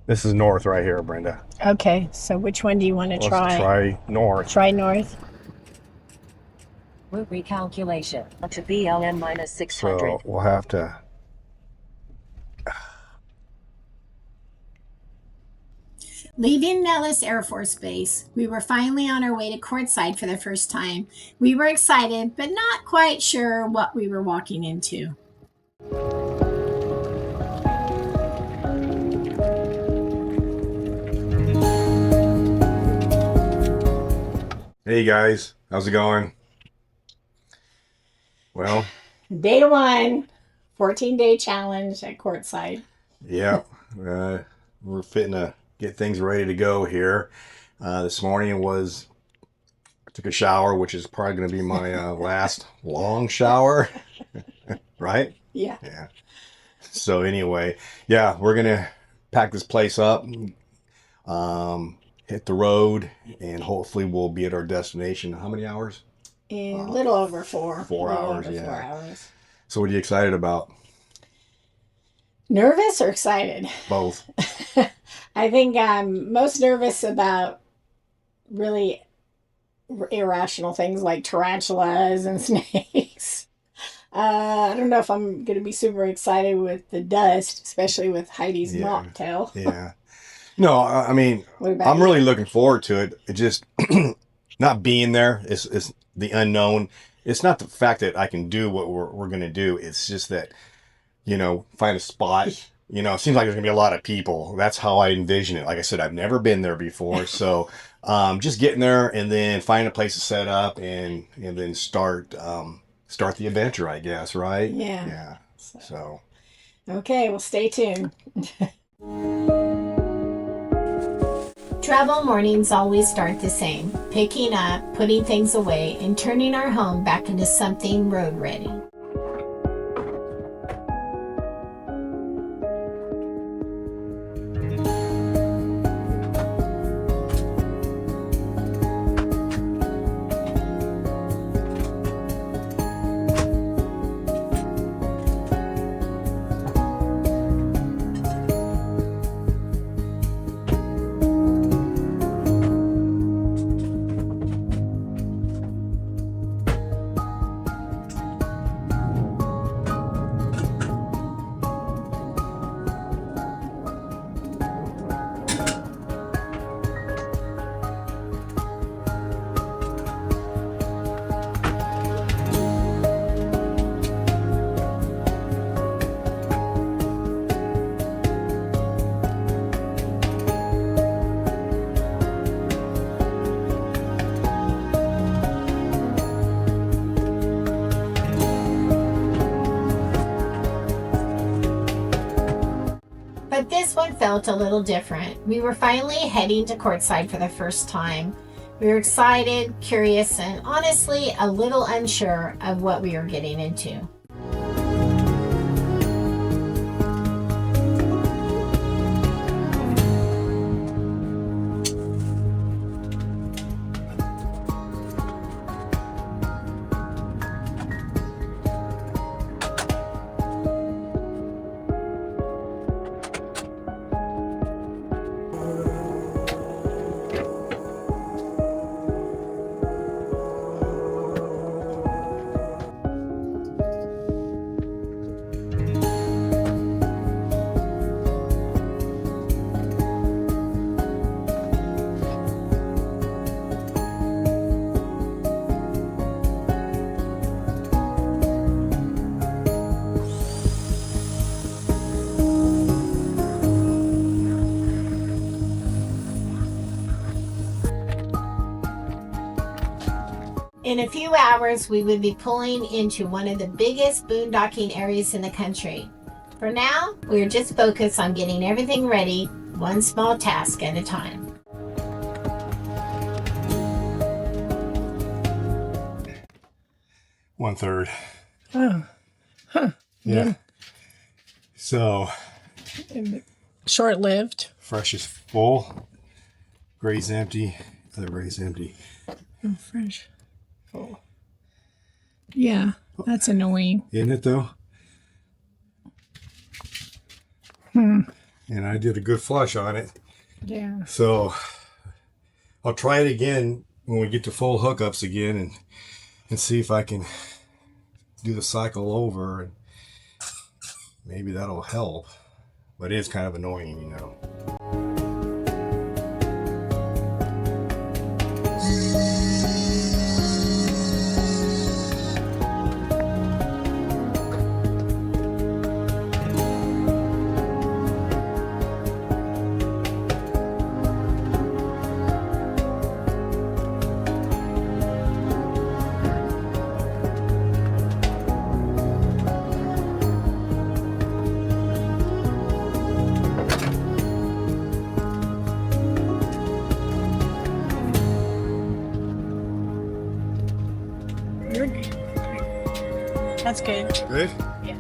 This is north right here, Brenda. Okay, so which one do you want to Let's try? try north. Try north. Route recalculation to BLM minus 600. So we'll have to. Leaving Nellis Air Force Base, we were finally on our way to Quartzsite for the first time. We were excited, but not quite sure what we were walking into. Hey guys, how's it going? Well, Day one, 14-day challenge at Quartzsite. yeah, we're fitting to get things ready to go here. This morning I took a shower, which is probably going to be my last long shower, right? Yeah. Yeah. So anyway, yeah, we're gonna pack this place up, hit the road, and hopefully we'll be at our destination. How many hours? A little over 4. 4 little hours, over yeah. 4 hours. So what are you excited about? Nervous or excited? Both. I think I'm most nervous about really irrational things like tarantulas and snakes. I don't know if I'm going to be super excited with the dust, especially with Heidi's mocktail. Yeah. No, I mean, What about I'm you? really looking forward to it. It just not being there is the unknown. It's not the fact that I can do what we're going to do. It's just that, find a spot. It seems like there's going to be a lot of people. That's how I envision it. Like I said, I've never been there before. So just getting there and then find a place to set up and then start the adventure, I guess, right? Yeah. Yeah. So. Okay, well, stay tuned. Travel mornings always start the same, picking up, putting things away, and turning our home back into something road ready. But this one felt a little different. We were finally heading to Quartzsite for the first time. We were excited, curious, and honestly a little unsure of what we were getting into. In a few hours, we would be pulling into one of the biggest boondocking areas in the country. For now, we are just focused on getting everything ready, one small task at a time. One third. Oh, huh. Yeah. So Short-lived. fresh is full. Gray's empty. Other gray's empty. Oh, fresh. Oh. Yeah, that's annoying. Isn't it though? and I did a good flush on it. Yeah. So I'll try it again when we get to full hookups again and see if I can do the cycle over, and maybe that'll help. But it is kind of annoying, you know. That's good. Good? Yeah.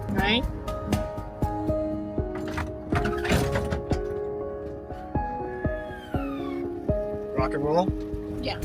Right? Rock and roll? Yeah.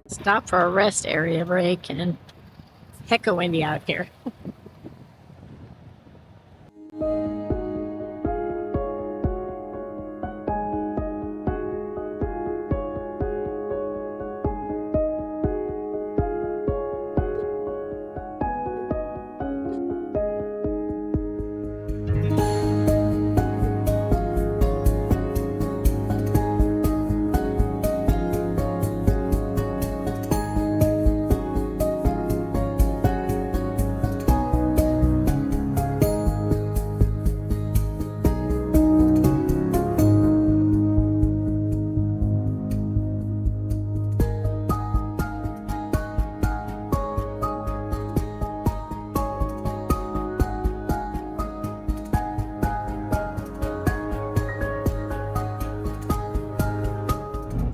Stop for a rest area break, and hecka windy out here.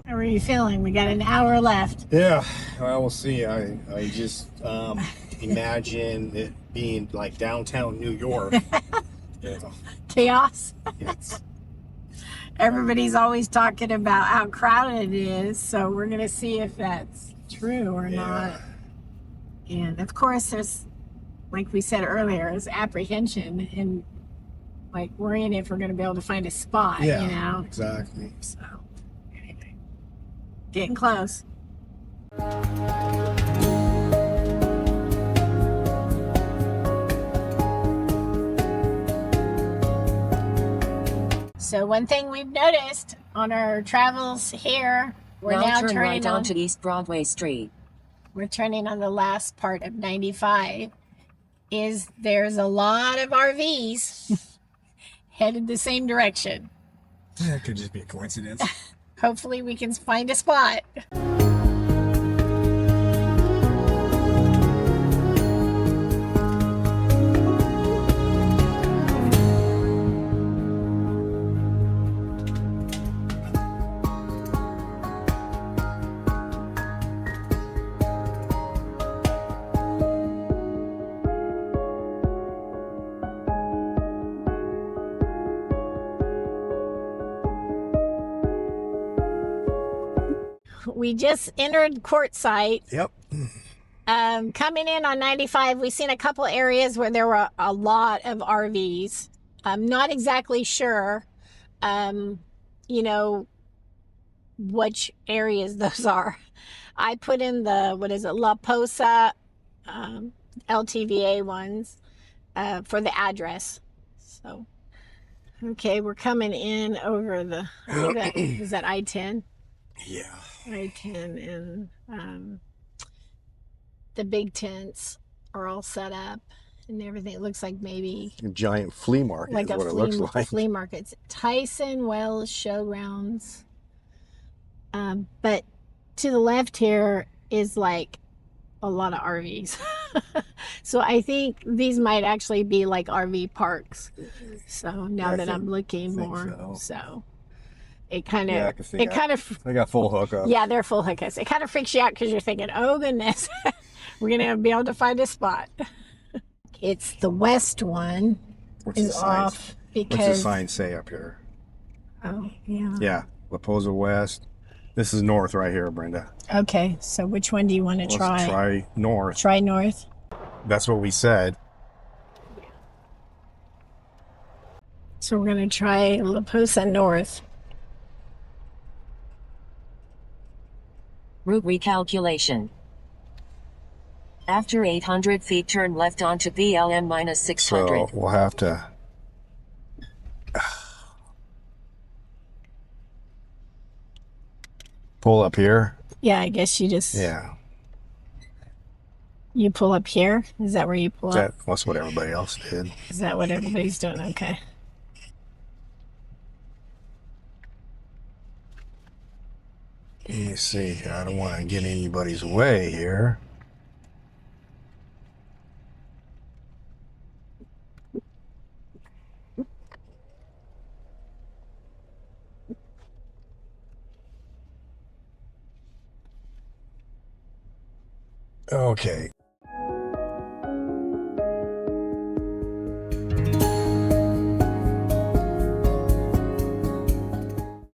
How are you feeling? We got an hour left. Yeah, well, we'll see. I just imagine it being like downtown New York. Yeah. Chaos. Yes. Everybody's always talking about how crowded it is, so we're going to see if that's true or not. And of course, there's, like we said earlier, is apprehension and like worrying if we're going to be able to find a spot, Yeah, you know? exactly. So, anyway, getting close. So one thing we've noticed on our travels here, we're now turn turning right on, onto East Broadway Street. we're turning on the last part of 95, is there's a lot of RVs headed the same direction. That could just be a coincidence. Hopefully we can find a spot. We just entered Quartzsite. Yep. Coming in on 95, we've seen a couple areas where there were a lot of RVs. I'm not exactly sure, you know, which areas those are. I put in the, what is it, La Posa LTVA ones for the address. So, okay, we're coming in over the, I think that, is that I-10? Yeah. I-10 and the big tents are all set up. and everything. It looks like maybe A giant flea market like is a what it looks like. flea market. Tyson Wells Showgrounds. But to the left here is like a lot of RVs. So I think these might actually be like RV parks. So now that I'm looking more, so it kind of, they got full hookups. yeah, they're full hookups. It kind of freaks you out because you're thinking, oh goodness, we're gonna be able to find a spot. It's the west one What's the is sign? off What's the because sign say up here? oh yeah. Yeah, La Posa West. This is north right here, Brenda. Okay, so which one do you want to try? Let's try north. Try north. That's what we said. So we're gonna try La Posa North. Route recalculation. After 800 feet, turn left onto BLM minus 600. So we'll have to. Pull up here. Yeah, I guess you just you pull up here. Is that where you pull up? That's what everybody else did. Is that what everybody's doing? Okay. Let me see. I don't want to get anybody's way here. Okay.